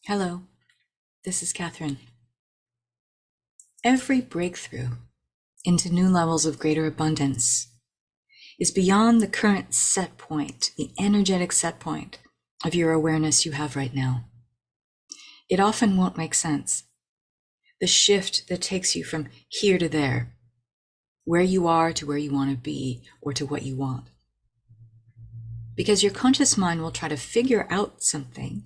Hello, this is Kathryn. Every breakthrough into new levels of greater abundance is beyond the current set point, the energetic set point of your awareness you have right now. It often won't make sense. The shift that takes you from here to there, where you are to where you want to be, or to what you want. Because your conscious mind will try to figure out something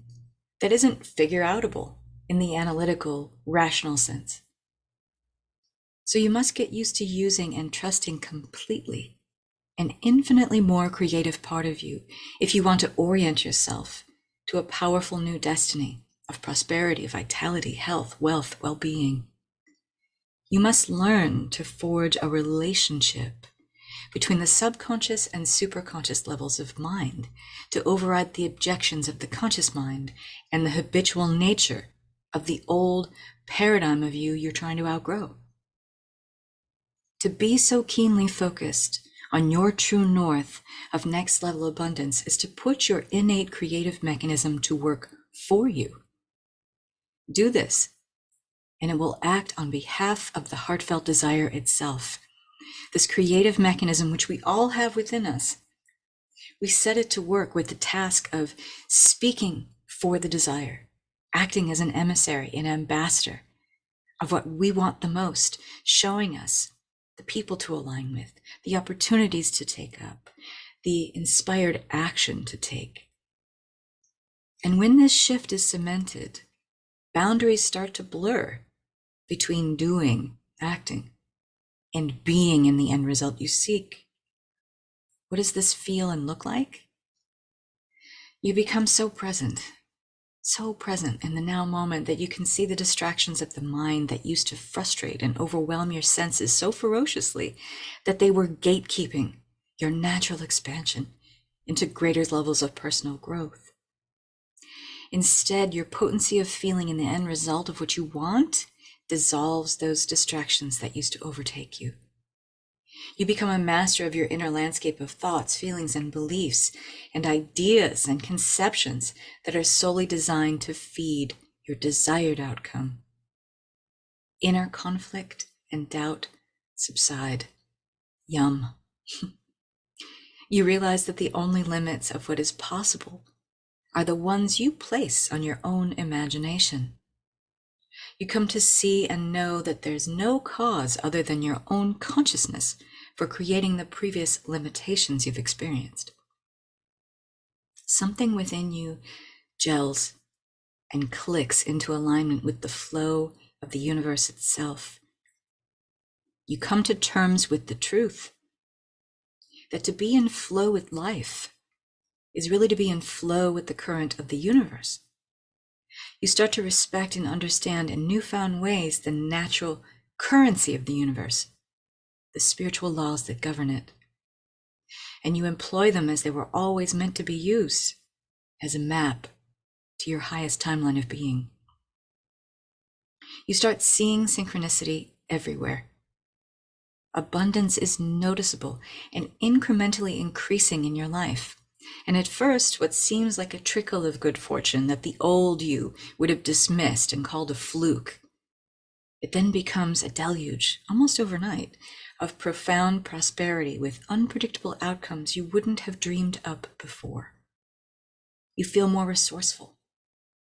that isn't figureoutable in the analytical, rational sense. So you must get used to using and trusting completely an infinitely more creative part of you if you want to orient yourself to a powerful new destiny of prosperity, vitality, health, wealth, well-being. You must learn to forge a relationship between the subconscious and superconscious levels of mind to override the objections of the conscious mind and the habitual nature of the old paradigm of you you're trying to outgrow. To be so keenly focused on your true north of next level abundance is to put your innate creative mechanism to work for you. Do this, and it will act on behalf of the heartfelt desire itself. This creative mechanism, which we all have within us, we set it to work with the task of speaking for the desire, acting as an emissary, an ambassador of what we want the most, showing us the people to align with, the opportunities to take up, the inspired action to take. And when this shift is cemented, boundaries start to blur between doing, acting, and being in the end result you seek. What does this feel and look like? You become so present in the now moment that you can see the distractions of the mind that used to frustrate and overwhelm your senses so ferociously that they were gatekeeping your natural expansion into greater levels of personal growth. Instead, your potency of feeling in the end result of what you want dissolves those distractions that used to overtake you. You become a master of your inner landscape of thoughts, feelings, and beliefs, and ideas and conceptions that are solely designed to feed your desired outcome. Inner conflict and doubt subside. Yum. You realize that the only limits of what is possible are the ones you place on your own imagination. You come to see and know that there's no cause other than your own consciousness for creating the previous limitations you've experienced. Something within you gels and clicks into alignment with the flow of the universe itself. You come to terms with the truth that to be in flow with life is really to be in flow with the current of the universe. You start to respect and understand in newfound ways the natural currency of the universe, the spiritual laws that govern it. And you employ them as they were always meant to be used, as a map to your highest timeline of being. You start seeing synchronicity everywhere. Abundance is noticeable and incrementally increasing in your life. And at first, what seems like a trickle of good fortune that the old you would have dismissed and called a fluke, it then becomes a deluge, almost overnight, of profound prosperity with unpredictable outcomes you wouldn't have dreamed up before. You feel more resourceful,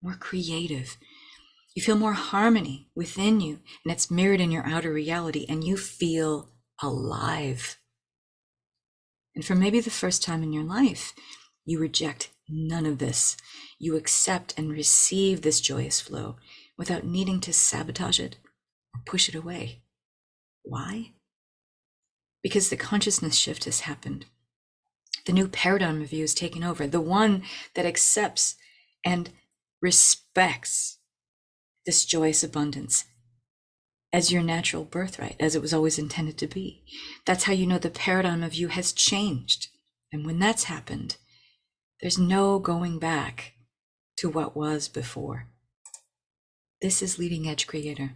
more creative. You feel more harmony within you, and it's mirrored in your outer reality, and you feel alive. And for maybe the first time in your life, you reject none of this. You accept and receive this joyous flow without needing to sabotage it or push it away. Why? Because the consciousness shift has happened. The new paradigm of you is taken over, the one that accepts and respects this joyous abundance as your natural birthright, as it was always intended to be. That's how you know the paradigm of you has changed. And when that's happened, there's no going back to what was before. This is Leading Edge Creator.